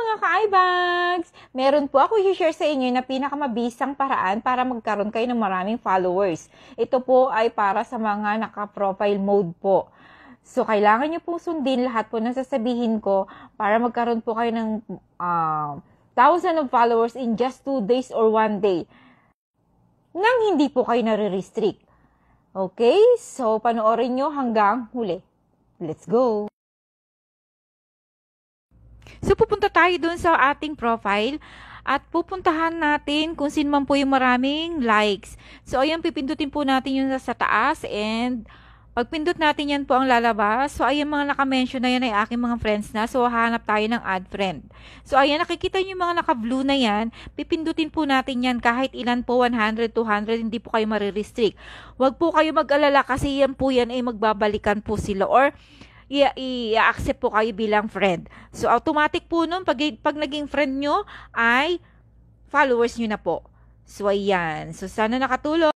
mga ka-iBags! Meron po ako i-share sa inyo na pinakamabisang paraan para magkaroon kayo ng maraming followers. Ito po ay para sa mga naka-profile mode po. So, kailangan nyo pong sundin lahat po ng sasabihin ko para magkaroon po kayo ng 1,000 of followers in just 2 days or 1 day. Nang hindi po kayo nare-restrict. Okay? So, panoorin nyo hanggang huli. Let's go! So, pupunta tayo dun sa ating profile at pupuntahan natin kung sino man po yung maraming likes. So, ayan, pipindutin po natin yung sa taas and pag pindot natin yan po ang lalabas. So, ayan, mga nakamention na yan ay aking mga friends na. So, hanap tayo ng add friend. So, ayan, nakikita nyo yung mga naka-blue na yan. Pipindutin po natin yan kahit ilan po, 100, 200, hindi po kayo marirestrict. Huwag po kayo mag-alala kasi yan po yan ay magbabalikan po sila or i-accept po kayo bilang friend. So, automatic po nun, pag naging friend nyo, ay followers nyo na po. So, ayan. So, sana nakatulong.